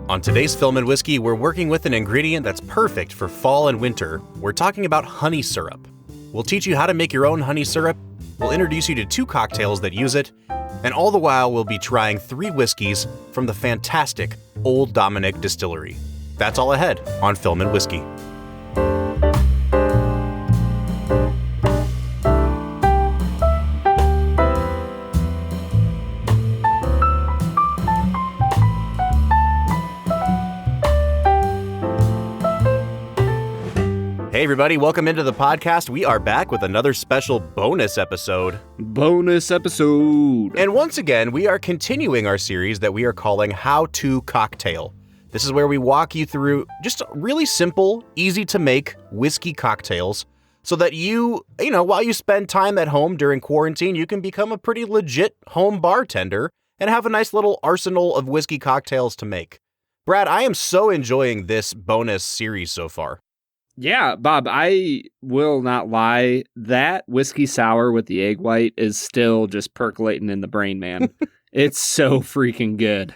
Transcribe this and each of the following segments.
On today's Film and Whiskey, we're working with an ingredient that's perfect for fall and winter. We're talking about honey syrup. We'll teach you how to make your own honey syrup, we'll introduce you to 2 cocktails that use it, and all the while we'll be trying 3 whiskeys from the fantastic Old Dominick Distillery. That's all ahead on Film and Whiskey. Hey everybody, welcome into the podcast. We are back with another special bonus episode. And once again, we are continuing our series that we are calling How to Cocktail. This is where we walk you through just really simple, easy to make whiskey cocktails so that while you spend time at home during quarantine, you can become a pretty legit home bartender and have a nice little arsenal of whiskey cocktails to make. Brad, I am so enjoying this bonus series so far. Yeah, Bob, I will not lie. That whiskey sour with the egg white is still just percolating in the brain, man. It's so freaking good.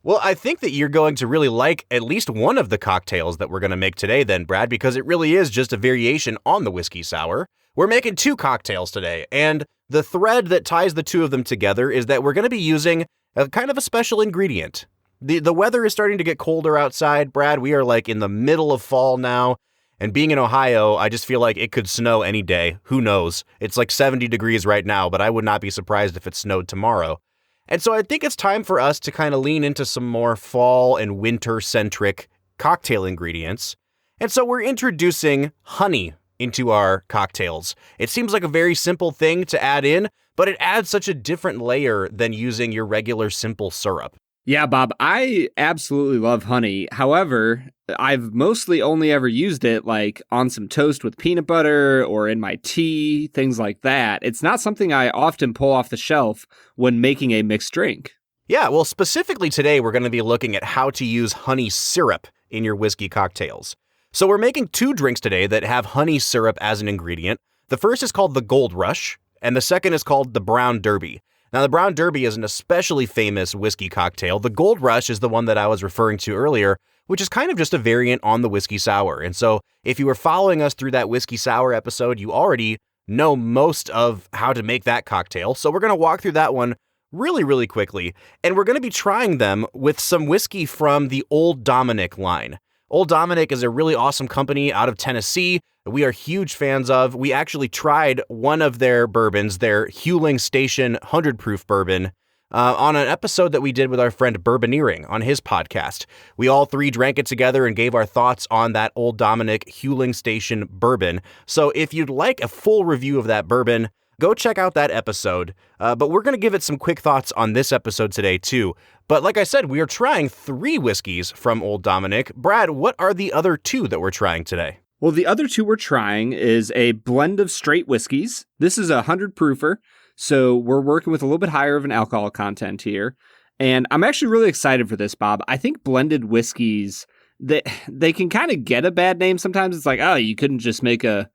Well, I think that you're going to really like at least one of the cocktails that we're going to make today then, Brad, because it really is just a variation on the whiskey sour. We're making 2 cocktails today, and the thread that ties the 2 of them together is that we're going to be using a kind of a special ingredient. The weather is starting to get colder outside, Brad. We are like in the middle of fall now. And being in Ohio, I just feel like it could snow any day. Who knows? It's like 70 degrees right now, but I would not be surprised if it snowed tomorrow. And so I think it's time for us to kind of lean into some more fall and winter-centric cocktail ingredients. And so we're introducing honey into our cocktails. It seems like a very simple thing to add in, but it adds such a different layer than using your regular simple syrup. Yeah, Bob, I absolutely love honey. However, I've mostly only ever used it like on some toast with peanut butter or in my tea, things like that. It's not something I often pull off the shelf when making a mixed drink. Yeah, well, specifically today, we're going to be looking at how to use honey syrup in your whiskey cocktails. So we're making 2 drinks today that have honey syrup as an ingredient. The first is called the Gold Rush, and the second is called the Brown Derby. Now, the Brown Derby is an especially famous whiskey cocktail. The Gold Rush is the one that I was referring to earlier, which is kind of just a variant on the whiskey sour. And so if you were following us through that whiskey sour episode, you already know most of how to make that cocktail. So we're going to walk through that one really, really quickly. And we're going to be trying them with some whiskey from the Old Dominick line. Old Dominick is a really awesome company out of Tennessee that we are huge fans of. We actually tried one of their bourbons, their Huling Station 100 proof bourbon, on an episode that we did with our friend Bourboneering on his podcast. We all 3 drank it together and gave our thoughts on that Old Dominick Huling Station bourbon. So if you'd like a full review of that bourbon, go check out that episode. But we're going to give it some quick thoughts on this episode today, too. But like I said, we are trying 3 whiskeys from Old Dominick. Brad, what are the other 2 that we're trying today? Well, the other 2 we're trying is a blend of straight whiskeys. This is a 100 proofer, so we're working with a little bit higher of an alcohol content here. And I'm actually really excited for this, Bob. I think blended whiskeys, they can kind of get a bad name sometimes. It's like, oh, you couldn't just make a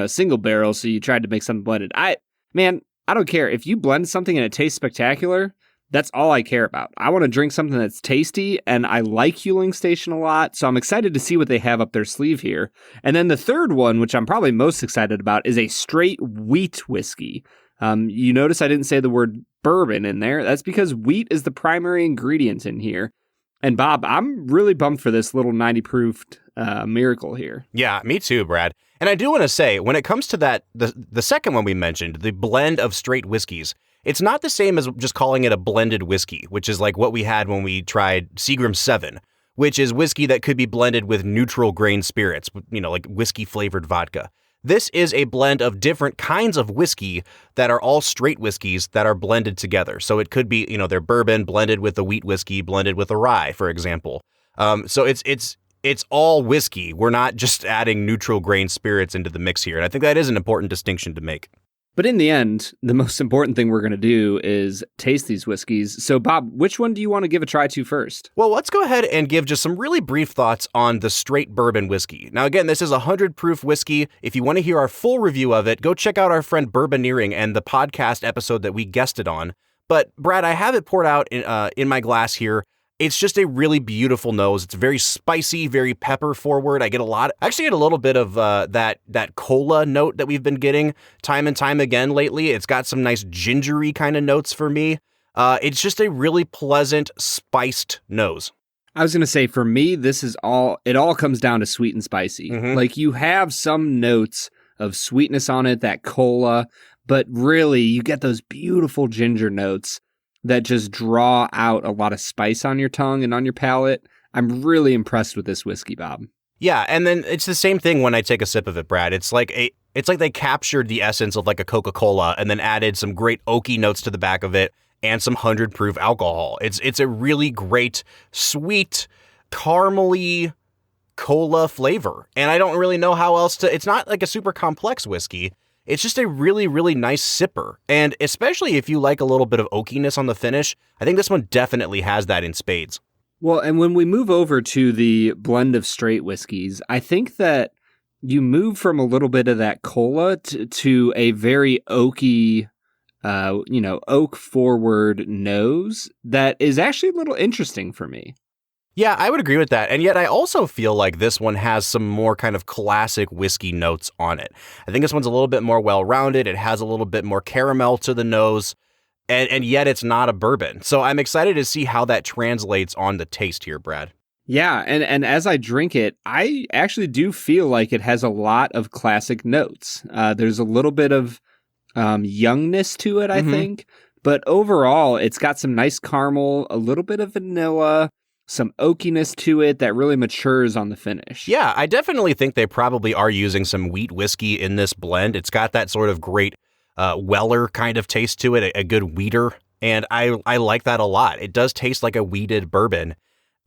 single barrel, so you tried to make something blended. I don't care. If you blend something and it tastes spectacular, that's all I care about. I want to drink something that's tasty, and I like Huling Station a lot, so I'm excited to see what they have up their sleeve here. And then the third one, which I'm probably most excited about, is a straight wheat whiskey. You notice I didn't say the word bourbon in there. That's because wheat is the primary ingredient in here. And Bob, I'm really bummed for this little 90 proofed miracle here. Yeah, me too, Brad. And I do want to say, when it comes to that, the second one we mentioned, the blend of straight whiskeys, it's not the same as just calling it a blended whiskey, which is like what we had when we tried Seagram 7, which is whiskey that could be blended with neutral grain spirits, like whiskey flavored vodka. This is a blend of different kinds of whiskey that are all straight whiskeys that are blended together. So it could be, their bourbon blended with a wheat whiskey, blended with a rye, for example. So it's all whiskey. We're not just adding neutral grain spirits into the mix here. And I think that is an important distinction to make. But in the end, the most important thing we're going to do is taste these whiskeys. So, Bob, which one do you want to give a try to first? Well, let's go ahead and give just some really brief thoughts on the straight bourbon whiskey. Now, again, this is a 100 proof whiskey. If you want to hear our full review of it, go check out our friend Bourboneering and the podcast episode that we guested on. But, Brad, I have it poured out in my glass here. It's just a really beautiful nose. It's very spicy, very pepper forward. I get a little bit of that cola note that we've been getting time and time again lately. It's got some nice gingery kind of notes for me. It's just a really pleasant, spiced nose. I was going to say, for me, it all comes down to sweet and spicy. Mm-hmm. Like, you have some notes of sweetness on it, that cola, but really you get those beautiful ginger notes that just draw out a lot of spice on your tongue and on your palate. I'm really impressed with this whiskey, Bob. Yeah, and then it's the same thing when I take a sip of it, Brad. It's like they captured the essence of like a Coca-Cola and then added some great oaky notes to the back of it and some 100 proof alcohol. It's a really great, sweet, caramely cola flavor. And I don't really know how else to... It's not like a super complex whiskey. It's just a really, really nice sipper. And especially if you like a little bit of oakiness on the finish, I think this one definitely has that in spades. Well, and when we move over to the blend of straight whiskeys, I think that you move from a little bit of that cola to a very oaky, oak forward nose that is actually a little interesting for me. Yeah, I would agree with that. And yet I also feel like this one has some more kind of classic whiskey notes on it. I think this one's a little bit more well-rounded. It has a little bit more caramel to the nose, and yet it's not a bourbon. So I'm excited to see how that translates on the taste here, Brad. Yeah, and as I drink it, I actually do feel like it has a lot of classic notes. There's a little bit of youngness to it, I think. But overall, it's got some nice caramel, a little bit of vanilla, some oakiness to it that really matures on the finish. Yeah, I definitely think they probably are using some wheat whiskey in this blend. It's got that sort of great Weller kind of taste to it, a good wheater, and I like that a lot. It does taste like a wheated bourbon.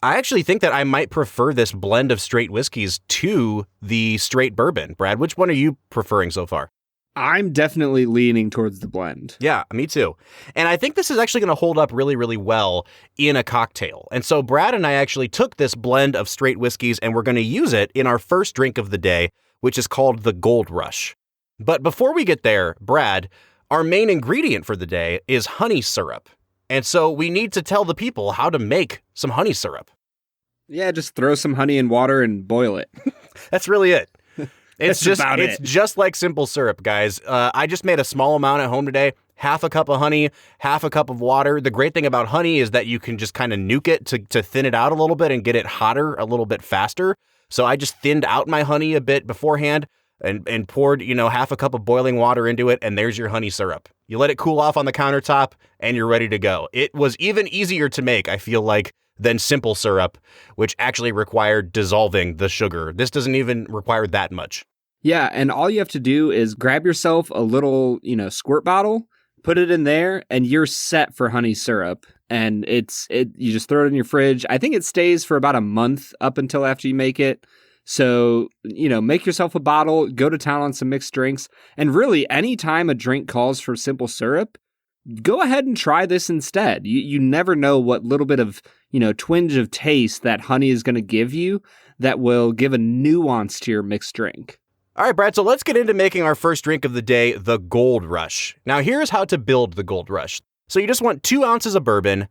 I actually think that I might prefer this blend of straight whiskeys to the straight bourbon. Brad, which one are you preferring so far? I'm definitely leaning towards the blend. Yeah, me too. And I think this is actually going to hold up really, really well in a cocktail. And so Brad and I actually took this blend of straight whiskeys and we're going to use it in our first drink of the day, which is called the Gold Rush. But before we get there, Brad, our main ingredient for the day is honey syrup. And so we need to tell the people how to make some honey syrup. Yeah, just throw some honey in water and boil it. That's really it. It's It's just like simple syrup, guys. I just made a small amount at home today. Half a cup of honey, half a cup of water. The great thing about honey is that you can just kind of nuke it to thin it out a little bit and get it hotter a little bit faster. So I just thinned out my honey a bit beforehand and poured, half a cup of boiling water into it, and there's your honey syrup. You let it cool off on the countertop, and you're ready to go. It was even easier to make, I feel like, than simple syrup, which actually required dissolving the sugar. This doesn't even require that much. Yeah, and all you have to do is grab yourself a little, squirt bottle, put it in there, and you're set for honey syrup. And you just throw it in your fridge. I think it stays for about a month up until after you make it. So, make yourself a bottle, go to town on some mixed drinks, and really, anytime a drink calls for simple syrup, go ahead and try this instead. You never know what little bit of, twinge of taste that honey is going to give you that will give a nuance to your mixed drink. All right, Brad, so let's get into making our first drink of the day, the Gold Rush. Now, here's how to build the Gold Rush. So you just want 2 ounces of bourbon,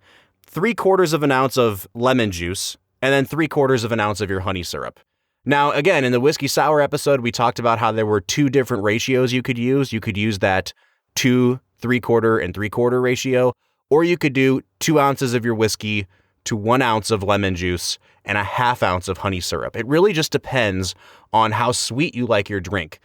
3/4 of an ounce of lemon juice, and then 3/4 of an ounce of your honey syrup. Now, again, in the Whiskey Sour episode, we talked about how there were 2 different ratios you could use. You could use that 2, 3/4, and 3/4 ratio, or you could do 2 ounces of your whiskey to 1 ounce of lemon juice and a 1/2 ounce of honey syrup. It really just depends on how sweet you like your drink.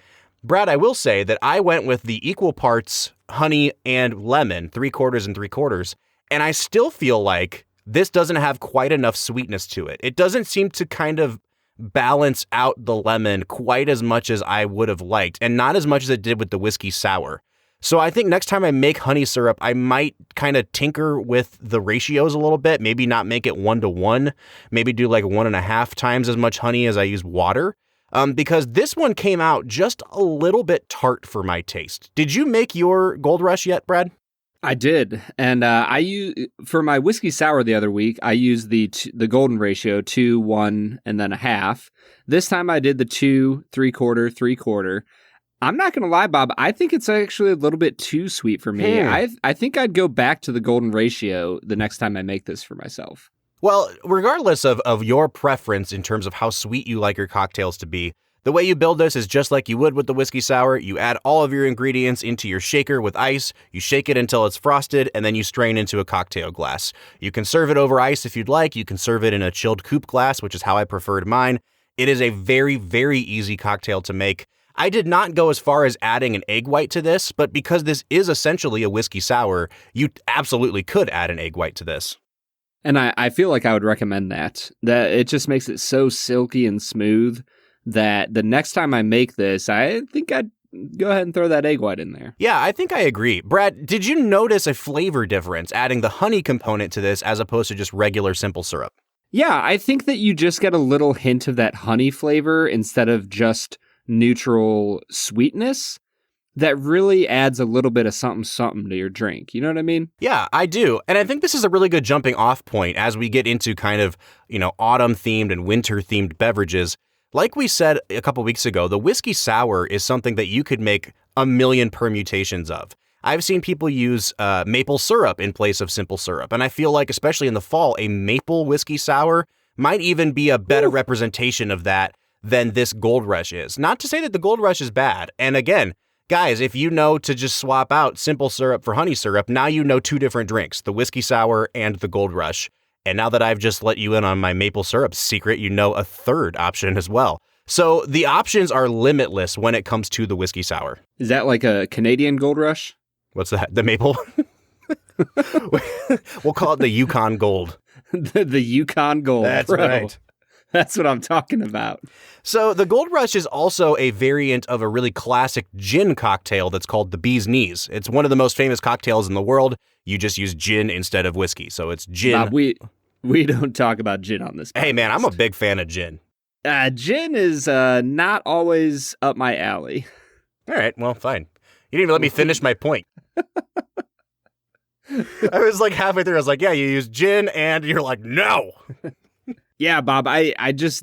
Brad, I will say that I went with the equal parts honey and lemon, 3/4 and 3/4, and I still feel like this doesn't have quite enough sweetness to it. It doesn't seem to kind of balance out the lemon quite as much as I would have liked, and not as much as it did with the Whiskey Sour. So I think next time I make honey syrup, I might kind of tinker with the ratios a little bit, maybe not make it 1-to-1, maybe do like 1.5 times as much honey as I use water. because this one came out just a little bit tart for my taste. Did you make your Gold Rush yet, Brad? I did, and I use for my whiskey sour the other week. I used the golden ratio 2, 1, and then a half. This time I did the 2, 3/4, 3/4. I'm not gonna lie, Bob. I think it's actually a little bit too sweet for me. I think I'd go back to the golden ratio the next time I make this for myself. Well, regardless of your preference in terms of how sweet you like your cocktails to be, the way you build this is just like you would with the whiskey sour. You add all of your ingredients into your shaker with ice, you shake it until it's frosted, and then you strain into a cocktail glass. You can serve it over ice if you'd like. You can serve it in a chilled coupe glass, which is how I preferred mine. It is a very, very easy cocktail to make. I did not go as far as adding an egg white to this, but because this is essentially a whiskey sour, you absolutely could add an egg white to this. And I feel like I would recommend that. That it just makes it so silky and smooth that the next time I make this, I think I'd go ahead and throw that egg white in there. Yeah, I think I agree. Brad, did you notice a flavor difference adding the honey component to this as opposed to just regular simple syrup? Yeah, I think that you just get a little hint of that honey flavor instead of just neutral sweetness. That really adds a little bit of something to your drink. You know what I mean? Yeah, I do. And I think this is a really good jumping off point as we get into kind of, autumn themed and winter themed beverages. Like we said a couple weeks ago, the whiskey sour is something that you could make a million permutations of. I've seen people use maple syrup in place of simple syrup. And I feel like, especially in the fall, a maple whiskey sour might even be a better representation of that than this Gold Rush is. Not to say that the Gold Rush is bad. And again, guys, if you know to just swap out simple syrup for honey syrup, now you know two different drinks, the whiskey sour and the Gold Rush. And now that I've just let you in on my maple syrup secret, you know a third option as well. So the options are limitless when it comes to the whiskey sour. Is that like a Canadian Gold Rush? What's that? The maple? We'll call it the Yukon Gold. the Yukon Gold. That's bro. right. That's what I'm talking about. So the Gold Rush is also a variant of a really classic gin cocktail that's called the Bee's Knees. It's one of the most famous cocktails in the world. You just use gin instead of whiskey. So it's gin. Bob, we don't talk about gin on this podcast. Hey, man, I'm a big fan of gin. Gin is not always up my alley. All right, well, fine. You didn't even let me finish my point. I was like halfway through. I was like, yeah, you use gin, and you're like, no. Yeah, Bob,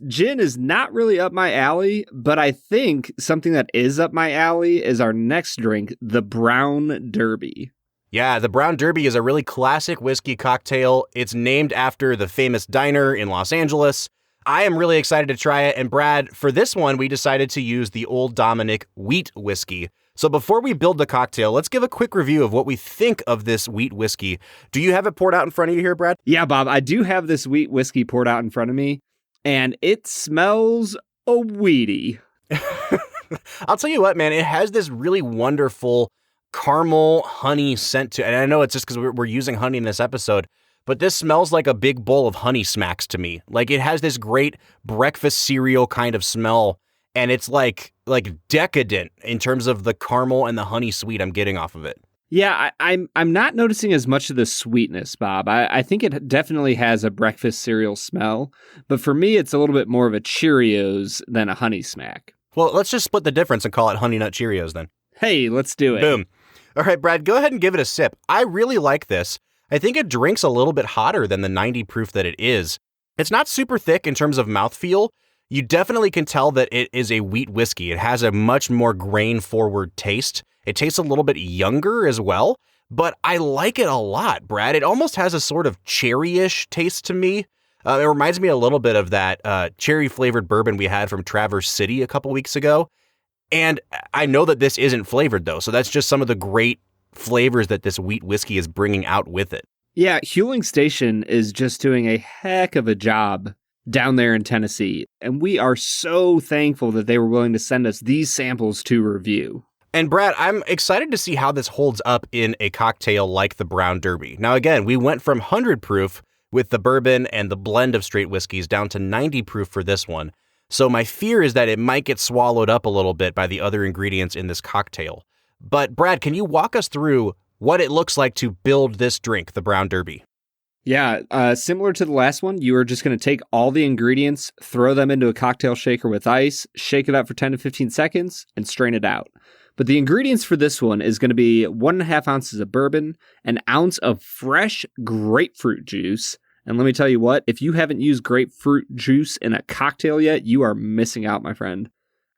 gin is not really up my alley, but I think something that is up my alley is our next drink, the Brown Derby. Yeah, the Brown Derby is a really classic whiskey cocktail. It's named after the famous diner in Los Angeles. I am really excited to try it. And Brad, for this one, we decided to use the Old Dominick wheat whiskey. So before we build the cocktail, let's give a quick review of what we think of this wheat whiskey. Do you have it poured out in front of you here, Brad? Yeah, Bob, I do have this wheat whiskey poured out in front of me, and it smells a wheaty. I'll tell you what, man, it has this really wonderful caramel honey scent to it. And I know it's just because we're using honey in this episode, but this smells like a big bowl of honey smacks to me. Like it has this great breakfast cereal kind of smell. And it's like decadent in terms of the caramel and the honey sweet I'm getting off of it. Yeah, I'm not noticing as much of the sweetness, Bob. I think it definitely has a breakfast cereal smell, but for me, it's a little bit more of a Cheerios than a honey smack. Well, let's just split the difference and call it Honey Nut Cheerios then. Hey, let's do it. Boom. All right, Brad, go ahead and give it a sip. I really like this. I think it drinks a little bit hotter than the 90 proof that it is. It's not super thick in terms of mouthfeel. You definitely can tell that it is a wheat whiskey. It has a much more grain-forward taste. It tastes a little bit younger as well, but I like it a lot, Brad. It almost has a sort of cherry-ish taste to me. It reminds me a little bit of that cherry-flavored bourbon we had from Traverse City a couple weeks ago. And I know that this isn't flavored, though, so that's just some of the great flavors that this wheat whiskey is bringing out with it. Yeah, Huling Station is just doing a heck of a job down there in Tennessee, and we are so thankful that they were willing to send us these samples to review. And Brad, I'm excited to see how this holds up in a cocktail like the Brown Derby. Now, again, we went from 100 proof with the bourbon and the blend of straight whiskeys down to 90 proof for this one. So my fear is that it might get swallowed up a little bit by the other ingredients in this cocktail. But Brad, can you walk us through what it looks like to build this drink, the Brown Derby? Yeah, similar to the last one, you are just going to take all the ingredients, throw them into a cocktail shaker with ice, shake it up for 10 to 15 seconds, and strain it out. But the ingredients for this one is going to be 1.5 ounces of bourbon, an ounce of fresh grapefruit juice. And let me tell you what, if you haven't used grapefruit juice in a cocktail yet, you are missing out, my friend.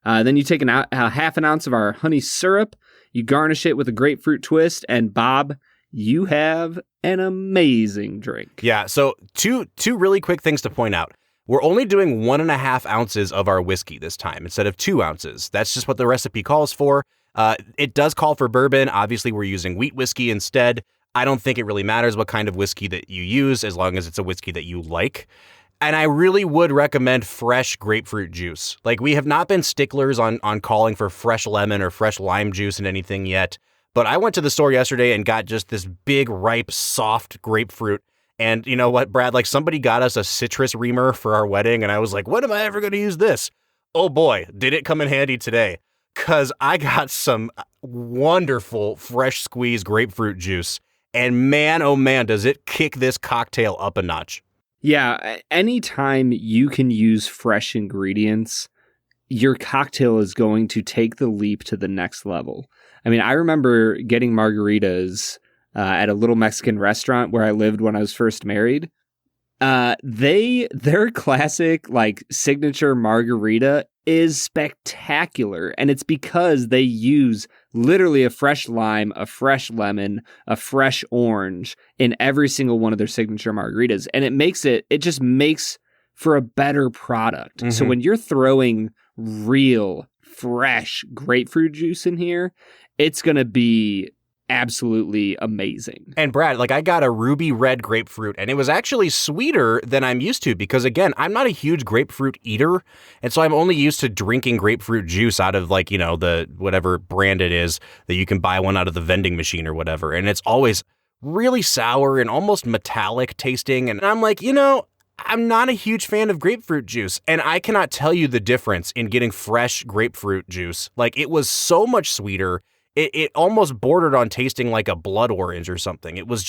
Then you take a half an ounce of our honey syrup, you garnish it with a grapefruit twist, and Bob, you have an amazing drink. Yeah, so two really quick things to point out. We're only doing 1.5 ounces of our whiskey this time instead of 2 ounces. That's just what the recipe calls for. It does call for bourbon. Obviously, we're using wheat whiskey instead. I don't think it really matters what kind of whiskey that you use as long as it's a whiskey that you like. And I really would recommend fresh grapefruit juice. Like, we have not been sticklers on calling for fresh lemon or fresh lime juice in anything yet. But I went to the store yesterday and got just this big, ripe, soft grapefruit. And you know what, Brad? Like, somebody got us a citrus reamer for our wedding, and I was like, when am I ever going to use this? Oh boy, did it come in handy today. Because I got some wonderful fresh squeezed grapefruit juice. And man, oh man, does it kick this cocktail up a notch. Yeah, anytime you can use fresh ingredients, your cocktail is going to take the leap to the next level. I mean, I remember getting margaritas at a little Mexican restaurant where I lived when I was first married. Their classic, like, signature margarita is spectacular. And it's because they use literally a fresh lime, a fresh lemon, a fresh orange in every single one of their signature margaritas. And it just makes for a better product. Mm-hmm. So when you're throwing real, fresh grapefruit juice in here, it's going to be absolutely amazing. And Brad, like, I got a ruby red grapefruit, and it was actually sweeter than I'm used to because, again, I'm not a huge grapefruit eater, and so I'm only used to drinking grapefruit juice out of, like, you know, the whatever brand it is that you can buy one out of the vending machine or whatever, and it's always really sour and almost metallic tasting, and I'm like, you know, I'm not a huge fan of grapefruit juice, and I cannot tell you the difference in getting fresh grapefruit juice. Like, it was so much sweeter. It almost bordered on tasting like a blood orange or something. It was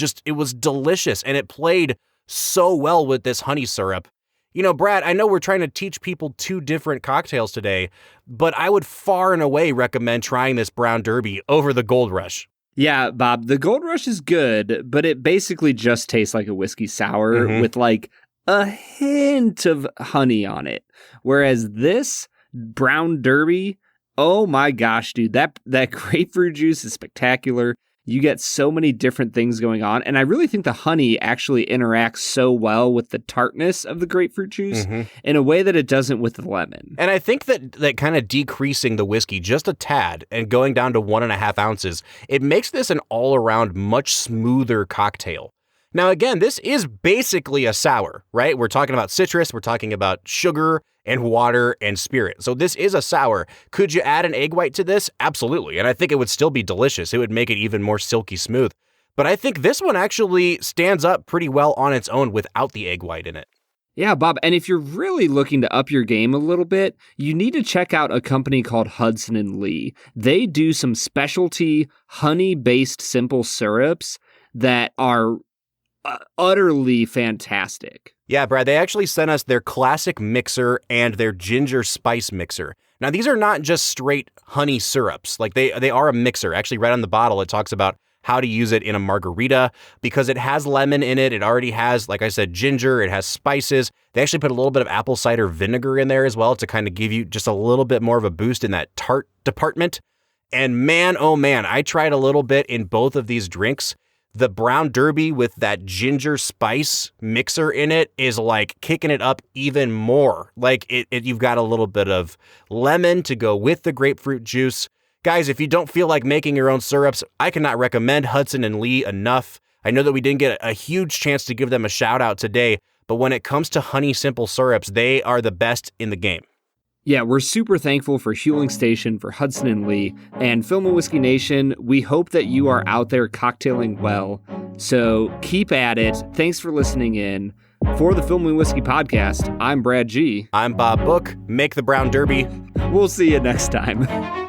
delicious, and it played so well with this honey syrup. You know, Brad, I know we're trying to teach people 2 different cocktails today, but I would far and away recommend trying this Brown Derby over the Gold Rush. Yeah, Bob, the Gold Rush is good, but it basically just tastes like a whiskey sour with like a hint of honey on it. Whereas this Brown Derby, oh my gosh, dude, that grapefruit juice is spectacular. You get so many different things going on. And I really think the honey actually interacts so well with the tartness of the grapefruit juice in a way that it doesn't with the lemon. And I think that kind of decreasing the whiskey just a tad and going down to 1.5 ounces, it makes this an all-around much smoother cocktail. Now, again, this is basically a sour, right? We're talking about citrus, we're talking about sugar and water and spirit. So this is a sour. Could you add an egg white to this? Absolutely. And I think it would still be delicious. It would make it even more silky smooth. But I think this one actually stands up pretty well on its own without the egg white in it. Yeah, Bob. And if you're really looking to up your game a little bit, you need to check out a company called Hudson and Lee. They do some specialty honey-based simple syrups that are utterly fantastic. Yeah, Brad, they actually sent us their classic mixer and their ginger spice mixer. Now, these are not just straight honey syrups. Like, they are a mixer. Actually, right on the bottle, it talks about how to use it in a margarita because it has lemon in it. It already has, like I said, ginger. It has spices. They actually put a little bit of apple cider vinegar in there as well to kind of give you just a little bit more of a boost in that tart department. And man, oh man, I tried a little bit in both of these drinks. The Brown Derby with that ginger spice mixer in it is like kicking it up even more. Like you've got a little bit of lemon to go with the grapefruit juice. Guys, if you don't feel like making your own syrups, I cannot recommend Hudson and Lee enough. I know that we didn't get a huge chance to give them a shout out today, but when it comes to honey simple syrups, they are the best in the game. Yeah, we're super thankful for Huling Station, for Hudson and Lee, and Film and Whiskey Nation. We hope that you are out there cocktailing well. So keep at it. Thanks for listening in. For the Film and Whiskey Podcast, I'm Brad G. I'm Bob Book. Make the Brown Derby. We'll see you next time.